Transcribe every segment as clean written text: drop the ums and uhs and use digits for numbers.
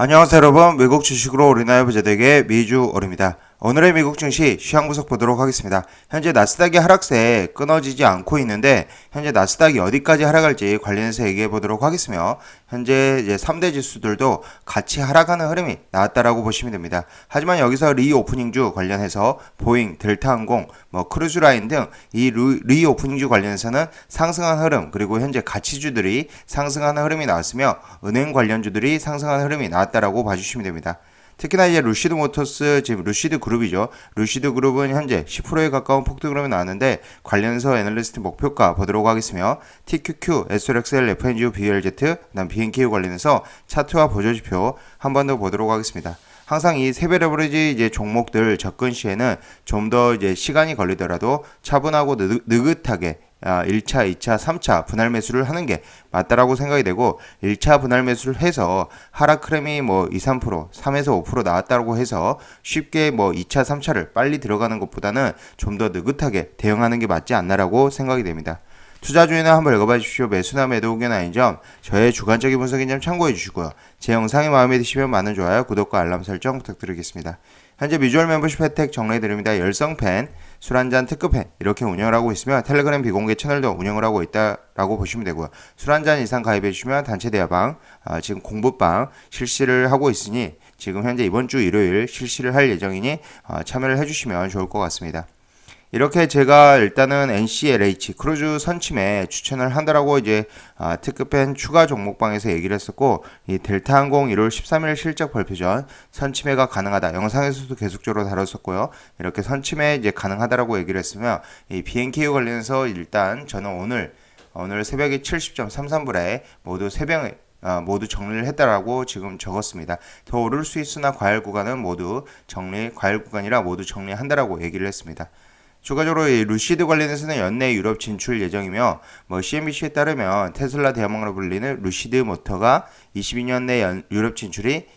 안녕하세요 여러분, 외국 주식으로 우리나라 부자되게 미주얼입니다. 오늘의 미국 증시 시황 분석 보도록 하겠습니다. 현재 나스닥의 하락세 끊어지지 않고 있는데 현재 나스닥이 어디까지 하락할지 관련해서 얘기해 보도록 하겠으며, 현재 이제 3대 지수들도 같이 하락하는 흐름이 나왔다라고 보시면 됩니다. 하지만 여기서 리오프닝주 관련해서 보잉, 델타항공, 크루즈라인 등 이 리오프닝주 관련해서는 상승한 흐름, 그리고 현재 가치주들이 상승하는 흐름이 나왔으며 은행 관련주들이 상승하는 흐름이 나왔다라고 봐주시면 됩니다. 특히나 이제 루시드 모터스, 지금 루시드 그룹이죠. 루시드 그룹은 현재 10%에 가까운 폭등 흐름이 나왔는데 관련해서 애널리스트 목표가 보도록 하겠으며, TQQ, SRXL, FNGU, BLZ, 그다음 BNKU 관련해서 차트와 보조지표 한 번 더 보도록 하겠습니다. 항상 이 세배 레버리지 이제 종목들 접근 시에는 좀 더 이제 시간이 걸리더라도 차분하고 느긋하게 1차, 2차, 3차 분할 매수를 하는 게 맞다라고 생각이 되고, 1차 분할 매수를 해서 하락 흐름이 2, 3%, 3에서 5% 나왔다고 해서 쉽게 2차, 3차를 빨리 들어가는 것보다는 좀 더 느긋하게 대응하는 게 맞지 않나라고 생각이 됩니다. 투자 중에는 한번 읽어봐 주십시오. 매수나 매도 의견 아닌 점, 저의 주관적인 분석인 점 참고해 주시고요. 제 영상이 마음에 드시면 많은 좋아요, 구독과 알람 설정 부탁드리겠습니다. 현재 뮤주얼 멤버십 혜택 정리해드립니다. 열성팬, 술 한잔 특급팬 이렇게 운영을 하고 있으며, 텔레그램 비공개 채널도 운영을 하고 있다라고 보시면 되고요. 술 한잔 이상 가입해 주시면 단체 대화방, 지금 공부방 실시를 하고 있으니 지금 현재 이번 주 일요일 실시를 할 예정이니 참여를 해주시면 좋을 것 같습니다. 이렇게 제가 일단은 NCLH 크루즈 선침에 추천을 한다라고 이제 특급팬 추가 종목방에서 얘기를 했었고, 이 델타항공 1월 13일 실적 발표 전 선침해가 가능하다, 영상에서도 계속적으로 다뤘었고요. 이렇게 선침해 이제 가능하다라고 얘기를 했으며, 이 BNKU 관련해서 일단 저는 오늘 새벽에 70.33불에 모두 새벽에 모두 정리를 했다라고 지금 적었습니다. 더 오를 수 있으나 과열 구간은 모두 과열 구간이라 모두 정리한다라고 얘기를 했습니다. 추가적으로 이 루시드 관련해서는 연내 유럽 진출 예정이며, CNBC에 따르면 테슬라 대항마로 불리는 루시드 모터가 22년 내 유럽 진출이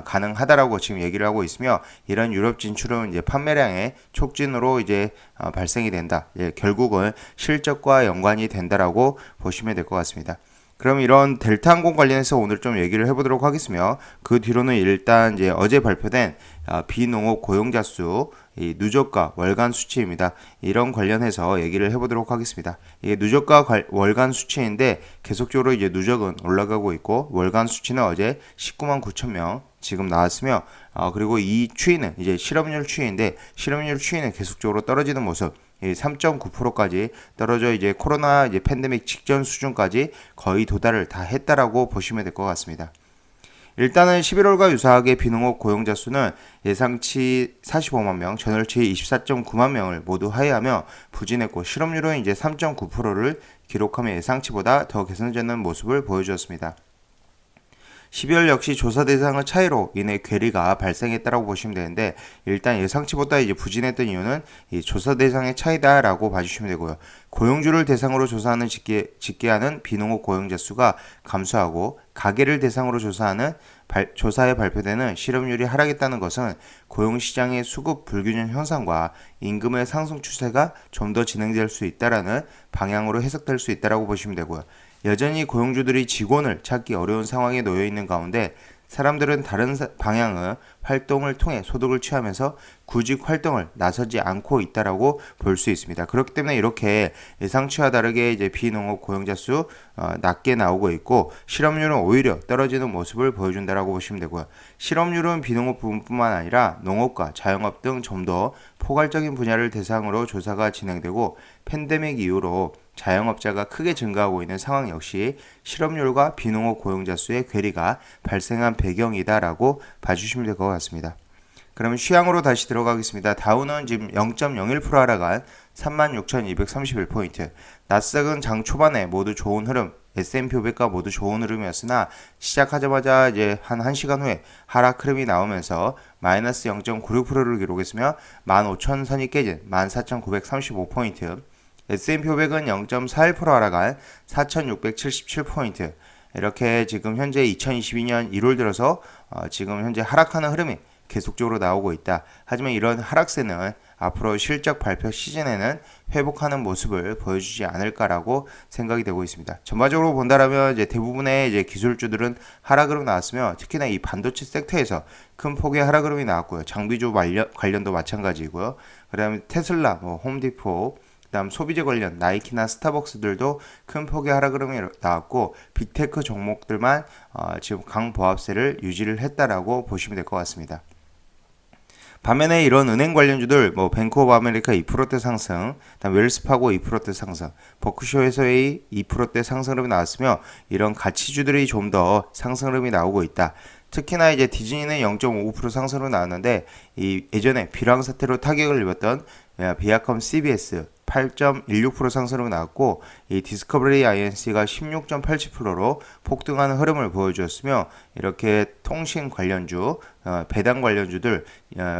가능하다라고 지금 얘기를 하고 있으며, 이런 유럽 진출은 이제 판매량의 촉진으로 이제 발생이 된다. 결국은 실적과 연관이 된다라고 보시면 될 것 같습니다. 그럼 이런 델타항공 관련해서 오늘 좀 얘기를 해보도록 하겠으며, 그 뒤로는 일단 이제 어제 발표된 비농업 고용자 수, 이 누적과 월간 수치입니다. 이런 관련해서 얘기를 해보도록 하겠습니다. 이게 누적과 월간 수치인데 계속적으로 이제 누적은 올라가고 있고, 월간 수치는 어제 19만 9천 명 지금 나왔으며, 그리고 이 추이는 이제 실업률 추이인데, 실업률 추이는 계속적으로 떨어지는 모습. 3.9%까지 떨어져 이제 코로나 이제 팬데믹 직전 수준까지 거의 도달을 다 했다라고 보시면 될 것 같습니다. 일단은 11월과 유사하게 비농업 고용자 수는 예상치 45만 명, 전월치 24.9만 명을 모두 하회하며 부진했고, 실업률은 이제 3.9%를 기록하며 예상치보다 더 개선되는 모습을 보여주었습니다. 12월 역시 조사 대상의 차이로 인해 괴리가 발생했다라고 보시면 되는데, 일단 예상치보다 이제 부진했던 이유는 이 조사 대상의 차이다라고 봐주시면 되고요. 고용주를 대상으로 조사하는 집계하는 비농업 고용자 수가 감소하고, 가계를 대상으로 조사하는 조사에 발표되는 실업률이 하락했다는 것은 고용시장의 수급 불균형 현상과 임금의 상승 추세가 좀 더 진행될 수 있다라는 방향으로 해석될 수 있다라고 보시면 되고요. 여전히 고용주들이 직원을 찾기 어려운 상황에 놓여 있는 가운데 사람들은 다른 방향의 활동을 통해 소득을 취하면서 구직 활동을 나서지 않고 있다라고 볼 수 있습니다. 그렇기 때문에 이렇게 예상치와 다르게 이제 비농업 고용자 수 낮게 나오고 있고, 실업률은 오히려 떨어지는 모습을 보여준다라고 보시면 되고요. 실업률은 비농업 부분뿐만 아니라 농업과 자영업 등 좀 더 포괄적인 분야를 대상으로 조사가 진행되고, 팬데믹 이후로 자영업자가 크게 증가하고 있는 상황 역시 실업률과 비농업 고용자 수의 괴리가 발생한 배경이다라고 봐주시면 될 것 같습니다. 그러면 시황으로 다시 들어가겠습니다. 다우는 지금 0.01% 하락한 36,231포인트, 나스닥은 장 초반에 모두 좋은 흐름, S&P 500가 모두 좋은 흐름이었으나 시작하자마자 이제 한 1시간 후에 하락 흐름이 나오면서 마이너스 0.96%를 기록했으며 15,000선이 깨진 14,935포인트, S&P 500은 0.41% 하락한 4,677포인트, 이렇게 지금 현재 2022년 1월 들어서 지금 현재 하락하는 흐름이 계속적으로 나오고 있다. 하지만 이런 하락세는 앞으로 실적 발표 시즌에는 회복하는 모습을 보여주지 않을까라고 생각이 되고 있습니다. 전반적으로 본다라면 이제 대부분의 이제 기술주들은 하락 흐름 나왔으며 특히나 이 반도체 섹터에서 큰 폭의 하락 흐름이 나왔고요. 장비주 관련도 마찬가지고요. 그다음에 테슬라, 홈디포, 그다음 소비재 관련 나이키나 스타벅스들도 큰 폭의 하락 흐름이 나왔고 빅테크 종목들만 지금 강보합세를 유지를 했다라고 보시면 될 것 같습니다. 반면에 이런 은행 관련주들 뱅크 오브 아메리카 2%대 상승, 그다음 웰스파고 2%대 상승, 버크셔 해서웨이 2%대 상승 흐름이 나왔으며 이런 가치주들이 좀 더 상승 흐름이 나오고 있다. 특히나 이제 디즈니는 0.5% 상승으로 나왔는데 이 예전에 비랑사태로 타격을 입었던 비아컴 CBS 8.16% 상승으로 나왔고 이 디스커버리 INC가 16.87%로 폭등하는 흐름을 보여주었으며 이렇게 통신 관련주, 배당 관련주들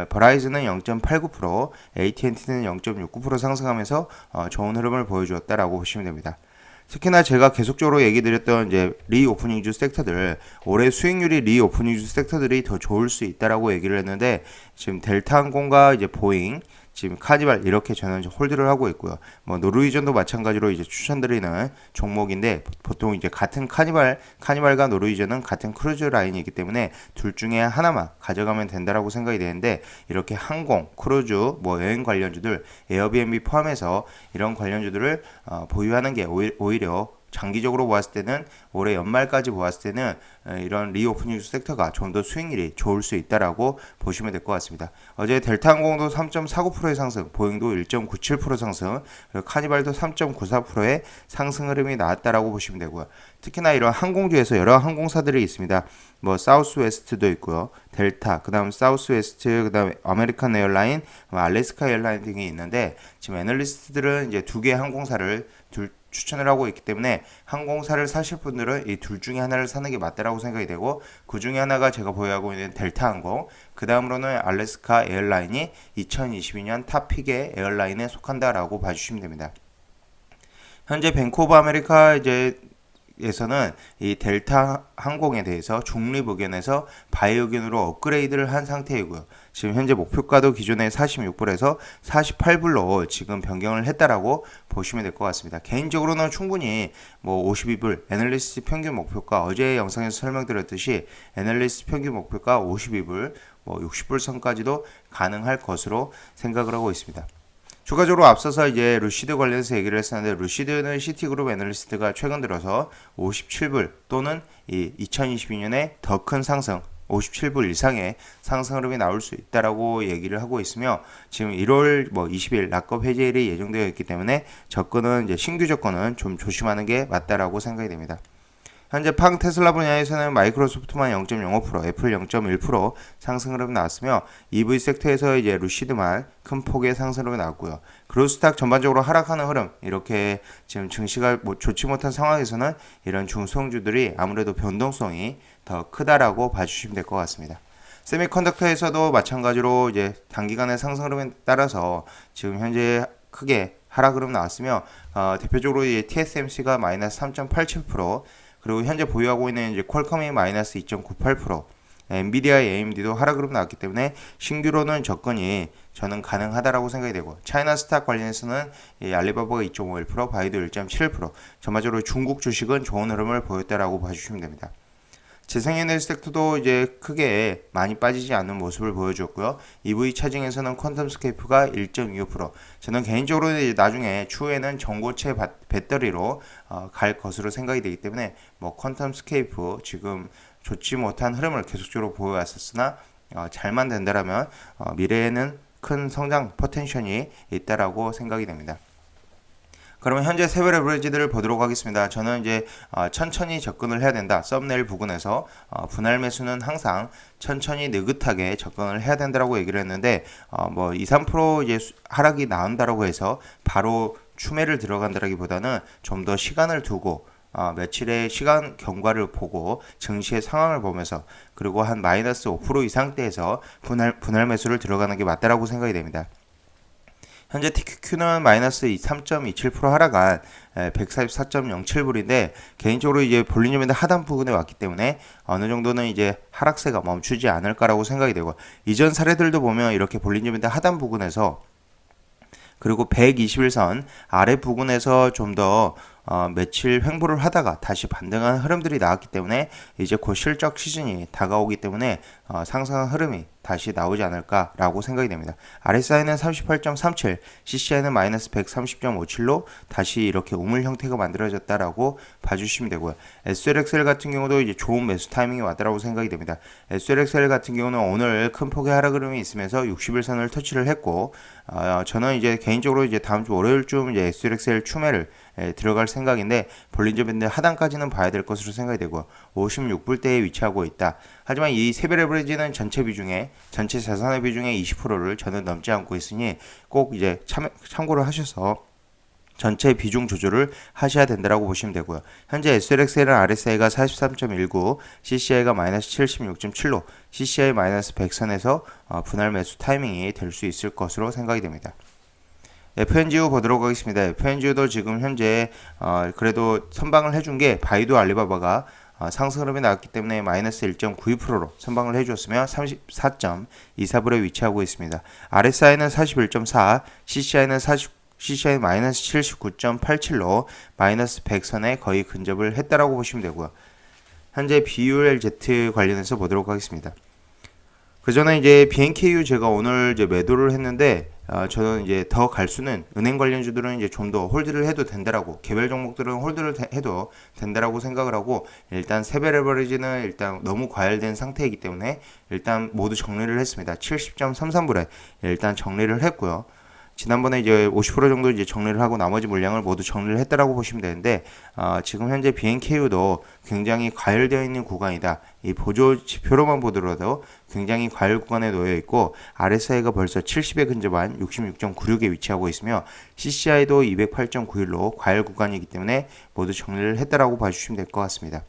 버라이즌은 0.89%, AT&T는 0.69% 상승하면서 좋은 흐름을 보여주었다라고 보시면 됩니다. 특히나 제가 계속적으로 얘기 드렸던 이제 리오프닝주 섹터들 올해 수익률이 리오프닝주 섹터들이 더 좋을 수 있다라고 얘기를 했는데 지금 델타항공과 이제 보잉 지금 카니발 이렇게 저는 홀드를 하고 있고요. 노르웨이전도 마찬가지로 이제 추천드리는 종목인데 보통 이제 같은 카니발과 노르웨이전은 같은 크루즈 라인이기 때문에 둘 중에 하나만 가져가면 된다라고 생각이 되는데 이렇게 항공, 크루즈, 여행 관련주들, 에어비앤비 포함해서 이런 관련주들을 보유하는 게 오히려 장기적으로 보았을 때는 올해 연말까지 보았을 때는 이런 리오프닝 섹터가 좀 더 수익률이 좋을 수 있다라고 보시면 될 것 같습니다. 어제 델타항공도 3.49%의 상승, 보잉도 1.97% 상승, 그리고 카니발도 3.94%의 상승 흐름이 나왔다라고 보시면 되고요. 특히나 이런 항공주에서 여러 항공사들이 있습니다. 사우스웨스트도 있고요. 델타, 그다음 사우스웨스트, 그다음 아메리칸 에어라인, 알래스카 에어라인 등이 있는데 지금 애널리스트들은 이제 두 개의 항공사를 추천을 하고 있기 때문에 항공사를 사실 분들은 이 둘 중에 하나를 사는 게 맞다라고 생각이 되고 그 중에 하나가 제가 보유하고 있는 델타항공, 그 다음으로는 알래스카 에어라인이 2022년 탑픽의 에어라인에 속한다라고 봐주시면 됩니다. 현재 뱅크 오브 아메리카 에서는 이 델타 항공에 대해서 중립 의견에서 바이 의견으로 업그레이드를 한 상태이고요. 지금 현재 목표가도 기존의 46불에서 48불로 지금 변경을 했다라고 보시면 될 것 같습니다. 개인적으로는 충분히 52불 애널리스트 평균 목표가 어제 영상에서 설명드렸듯이 애널리스트 평균 목표가 52불 60불 선까지도 가능할 것으로 생각을 하고 있습니다. 추가적으로 앞서서 이제 루시드 관련해서 얘기를 했었는데 루시드는 시티그룹 애널리스트가 최근 들어서 57불 또는 이 2022년에 더 큰 상승 57불 이상의 상승 흐름이 나올 수 있다라고 얘기를 하고 있으며 지금 1월 20일 락업 해제일이 예정되어 있기 때문에 접근은 이제 신규 접근은 좀 조심하는 게 맞다라고 생각이 됩니다. 현재 팡 테슬라 분야에서는 마이크로소프트만 0.05%, 애플 0.1% 상승 흐름이 나왔으며 EV 섹터에서 이제 루시드만 큰 폭의 상승 흐름이 나왔고요. 그로스탁 전반적으로 하락하는 흐름, 이렇게 지금 증시가 좋지 못한 상황에서는 이런 중소형주들이 아무래도 변동성이 더 크다라고 봐주시면 될 것 같습니다. 세미컨덕터에서도 마찬가지로 이제 단기간의 상승 흐름에 따라서 지금 현재 크게 하락 흐름 나왔으며 대표적으로 이제 TSMC가 마이너스 3.87%, 그리고 현재 보유하고 있는 이제 퀄컴이 마이너스 2.98%, 엔비디아, AMD도 하락 흐름 나왔기 때문에 신규로는 접근이 저는 가능하다라고 생각이 되고 차이나 스탁 관련해서는 알리바바가 2.51%, 바이도 1.7%, 전반적으로 중국 주식은 좋은 흐름을 보였다라고 봐주시면 됩니다. 재생에너지 섹터도 이제 크게 많이 빠지지 않는 모습을 보여줬고요. EV 차징에서는 퀀텀스케이프가 1.25%. 저는 개인적으로 나중에 추후에는 전고체 배터리로 갈 것으로 생각이 되기 때문에 퀀텀스케이프 지금 좋지 못한 흐름을 계속적으로 보여왔었으나 잘만 된다라면 미래에는 큰 성장 포텐셜이 있다라고 생각이 됩니다. 그러면 현재 세부 레버리지들을 보도록 하겠습니다. 저는 이제 천천히 접근을 해야 된다. 썸네일 부근에서 분할 매수는 항상 천천히 느긋하게 접근을 해야 된다라고 얘기를 했는데 2, 3% 이제 하락이 나온다라고 해서 바로 추매를 들어간다라기보다는 좀 더 시간을 두고 며칠의 시간 경과를 보고 증시의 상황을 보면서 그리고 한 마이너스 5% 이상대에서 분할 매수를 들어가는 게 맞다라고 생각이 됩니다. 현재 TQQ는 마이너스 3.27% 하락한 144.07불인데 개인적으로 이제 볼리뇽밴드 하단 부근에 왔기 때문에 어느 정도는 이제 하락세가 멈추지 않을까라고 생각이 되고 이전 사례들도 보면 이렇게 볼리뇽밴드 하단 부근에서 그리고 121선 아래 부근에서 좀 더 며칠 횡보를 하다가 다시 반등한 흐름들이 나왔기 때문에 이제 곧 실적 시즌이 다가오기 때문에 상승한 흐름이 다시 나오지 않을까라고 생각이 됩니다. RSI는 38.37, CCI는 마이너스 130.57로 다시 이렇게 우물 형태가 만들어졌다라고 봐주시면 되고요. SLXL 같은 경우도 이제 좋은 매수 타이밍이 왔다라고 생각이 됩니다. SLXL 같은 경우는 오늘 큰 폭의 하락 흐름이 있으면서 60일선을 터치를 했고, 저는 이제 개인적으로 이제 다음 주 월요일쯤 이제 SLXL 추매를 들어갈 생각인데 볼린저 밴드 하단까지는 봐야 될 것으로 생각이 되고 56불대에 위치하고 있다. 하지만 이 세배 레버리지는 전체 자산의 비중의 20%를 저는 넘지 않고 있으니 꼭 이제 참고를 하셔서 전체 비중 조절을 하셔야 된다라고 보시면 되고요. 현재 SLXL은 RSI가 43.19, CCI가 마이너스 76.7로 CCI 마이너스 100선에서 분할 매수 타이밍이 될 수 있을 것으로 생각이 됩니다. FNGU 보도록 하겠습니다. FNGU도 지금 현재 그래도 선방을 해준 게 바이두 알리바바가 상승 흐름이 나왔기 때문에 마이너스 1.92%로 선방을 해주었으며 34.24불에 위치하고 있습니다. RSI는 41.4, CCI는 마이너스 79.87로 마이너스 100선에 거의 근접을 했다라고 보시면 되고요. 현재 BULZ 관련해서 보도록 하겠습니다. 그 전에 이제 BNKU 제가 오늘 이제 매도를 했는데 저는 이제 더 갈 수는 은행 관련주들은 이제 좀 더 홀드를 해도 된다라고 개별 종목들은 홀드를 해도 된다라고 생각을 하고 일단 세배 레버리지는 일단 너무 과열된 상태이기 때문에 일단 모두 정리를 했습니다. 70.33불에 일단 정리를 했고요. 지난번에 이제 50% 정도 이제 정리를 하고 나머지 물량을 모두 정리를 했다라고 보시면 되는데 지금 현재 BNKU도 굉장히 과열되어 있는 구간이다. 이 보조 지표로만 보더라도 굉장히 과열 구간에 놓여 있고 RSI가 벌써 70에 근접한 66.96에 위치하고 있으며 CCI도 208.91로 과열 구간이기 때문에 모두 정리를 했다라고 봐주시면 될 것 같습니다.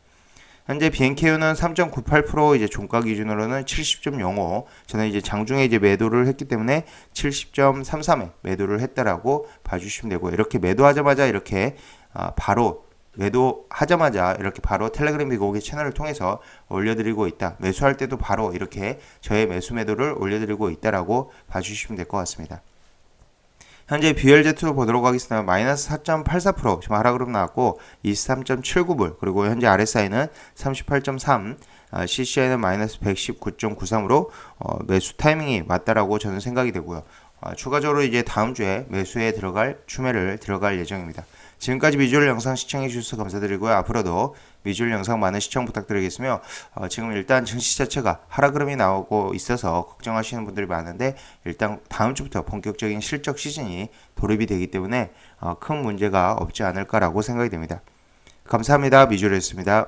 현재 BNKU는 3.98% 이제 종가 기준으로는 70.05. 저는 이제 장중에 이제 매도를 했기 때문에 70.33에 매도를 했다라고 봐주시면 되고 이렇게 매도하자마자 이렇게 바로 텔레그램 비공개 채널을 통해서 올려드리고 있다. 매수할 때도 바로 이렇게 저의 매도를 올려드리고 있다라고 봐주시면 될 것 같습니다. 현재 BLZ도 보도록 하겠습니다. 마이너스 4.84% 지금 하락 흐름 나왔고 23.79불 그리고 현재 RSI는 38.3 CCI는 마이너스 119.93으로 매수 타이밍이 맞다라고 저는 생각이 되고요. 추가적으로 이제 다음 주에 매수에 추매를 들어갈 예정입니다. 지금까지 비주얼 영상 시청해 주셔서 감사드리고요. 앞으로도 비주얼 영상 많은 시청 부탁드리겠으며 지금 일단 증시 자체가 하락 흐름이 나오고 있어서 걱정하시는 분들이 많은데 일단 다음 주부터 본격적인 실적 시즌이 돌입이 되기 때문에 큰 문제가 없지 않을까라고 생각이 됩니다. 감사합니다. 비주얼이었습니다.